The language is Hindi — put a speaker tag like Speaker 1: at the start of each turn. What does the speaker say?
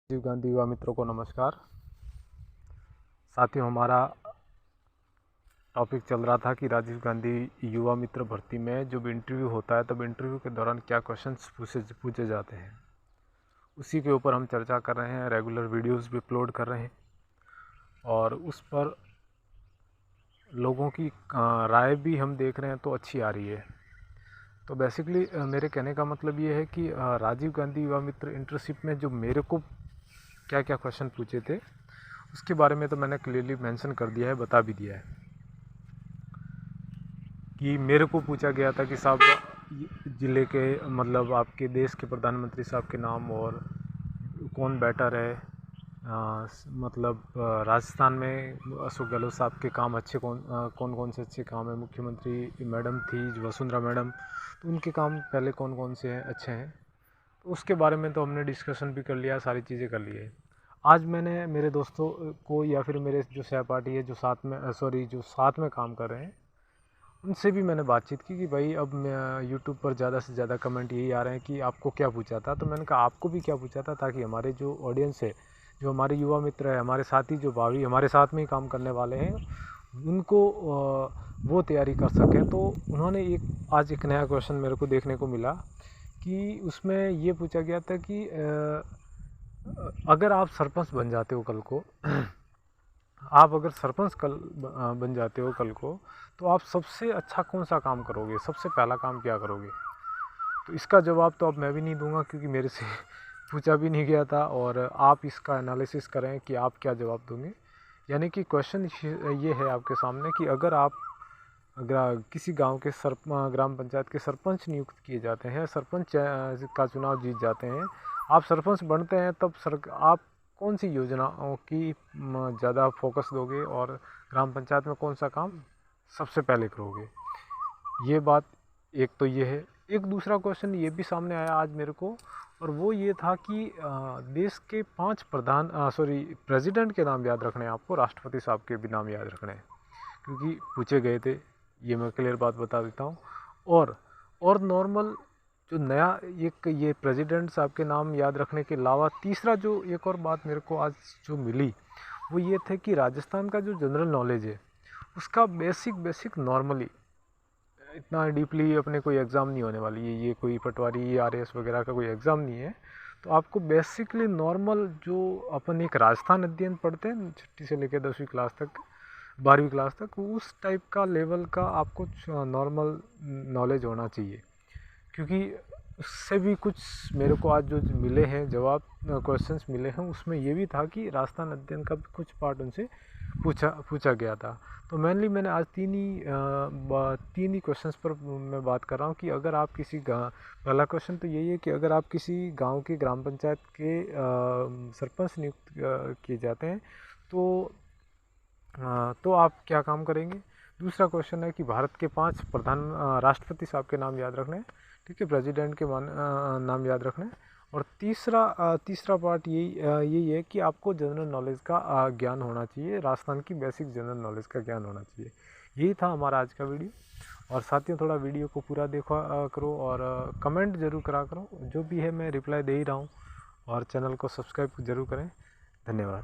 Speaker 1: राजीव गांधी युवा मित्रों को नमस्कार। साथियों, हमारा टॉपिक चल रहा था कि राजीव गांधी युवा मित्र भर्ती में जब इंटरव्यू होता है तब इंटरव्यू के दौरान क्या क्वेश्चंस पूछे जाते हैं, उसी के ऊपर हम चर्चा कर रहे हैं। रेगुलर वीडियोस भी अपलोड कर रहे हैं और उस पर लोगों की राय भी हम देख रहे हैं तो अच्छी आ रही है। तो बेसिकली मेरे कहने का मतलब ये है कि राजीव गांधी युवा मित्र इंटर्नशिप में जो मेरे को क्या क्या क्वेश्चन पूछे थे उसके बारे में तो मैंने क्लियरली मेंशन कर दिया है, बता भी दिया है कि मेरे को पूछा गया था कि साहब ज़िले के मतलब आपके देश के प्रधानमंत्री साहब के नाम और कौन बेटर है। राजस्थान में अशोक गहलोत साहब के काम अच्छे कौन से अच्छे काम है। मुख्यमंत्री मैडम थी वसुंधरा मैडम, तो उनके काम पहले कौन कौन से हैं अच्छे हैं, तो उसके बारे में तो हमने डिस्कशन भी कर लिया, सारी चीज़ें कर ली है। आज मैंने मेरे दोस्तों को या फिर मेरे जो सहपाठी है जो साथ में काम कर रहे हैं उनसे भी मैंने बातचीत की कि भाई अब यूट्यूब पर ज़्यादा से ज़्यादा कमेंट यही आ रहे हैं कि आपको क्या पूछा था। तो मैंने कहा आपको भी क्या पूछा था, ताकि हमारे जो ऑडियंस है, जो हमारे युवा मित्र है, हमारे साथी जो भावी हमारे साथ में ही काम करने वाले हैं, उनको वो तैयारी कर सकें। तो उन्होंने आज एक नया क्वेश्चन मेरे को देखने को मिला कि उसमें ये पूछा गया था कि अगर आप सरपंच बन जाते हो कल को आप अगर सरपंच बन जाते हो कल को, तो आप सबसे अच्छा कौन सा काम करोगे, सबसे पहला काम क्या करोगे। तो इसका जवाब तो अब मैं भी नहीं दूंगा क्योंकि मेरे से पूछा भी नहीं गया था, और आप इसका एनालिसिस करें कि आप क्या जवाब दोगे। यानी कि क्वेश्चन ये है आपके सामने कि अगर किसी गांव के ग्राम पंचायत के सरपंच नियुक्त किए जाते हैं, सरपंच का चुनाव जीत जाते हैं, आप सरपंच बनते हैं, तब आप कौन सी योजनाओं की ज़्यादा फोकस दोगे और ग्राम पंचायत में कौन सा काम सबसे पहले करोगे। ये बात एक तो ये है। एक दूसरा क्वेश्चन ये भी सामने आया आज मेरे को, और वो ये था कि देश के 5 प्रेसिडेंट के नाम याद रखने हैं आपको, राष्ट्रपति साहब के भी नाम याद रखने हैं क्योंकि पूछे गए थे। ये मैं क्लियर बात बता देता हूँ। और नॉर्मल जो नया ये प्रेसिडेंट साहब के नाम याद रखने के अलावा तीसरा जो एक और बात मेरे को आज जो मिली वो ये थे कि राजस्थान का जो जनरल नॉलेज है उसका बेसिक नॉर्मली इतना डीपली अपने कोई एग्ज़ाम नहीं होने वाली है। ये कोई पटवारी RAS वगैरह का कोई एग्ज़ाम नहीं है। तो आपको बेसिकली नॉर्मल जो अपन एक राजस्थान अध्ययन पढ़ते हैं 6ठी से लेकर 10वीं क्लास तक, 12वीं क्लास तक, उस टाइप का लेवल का आपको नॉर्मल नॉलेज होना चाहिए। क्योंकि उससे भी कुछ मेरे को आज जो मिले हैं जवाब, क्वेश्चंस मिले हैं, उसमें ये भी था कि राजस्थान अध्ययन का भी कुछ पार्ट उनसे पूछा गया था। तो मेनली मैंने आज तीन ही क्वेश्चंस पर मैं बात कर रहा हूँ कि अगर आप पहला क्वेश्चन तो यही है कि अगर आप किसी गांव के ग्राम पंचायत के सरपंच नियुक्त किए जाते हैं तो आप क्या काम करेंगे। दूसरा क्वेश्चन है कि भारत के 5 राष्ट्रपति साहब के नाम याद रखने हैं, ठीक है, प्रेसिडेंट के नाम याद रखना है। और तीसरा पार्ट यही है कि आपको जनरल नॉलेज का ज्ञान होना चाहिए, राजस्थान की बेसिक जनरल नॉलेज का ज्ञान होना चाहिए। यही था हमारा आज का वीडियो। और साथियों, थोड़ा वीडियो को पूरा देखा करो और कमेंट ज़रूर करा करो, जो भी है मैं रिप्लाई दे ही रहा हूँ। और चैनल को सब्सक्राइब ज़रूर करें। धन्यवाद।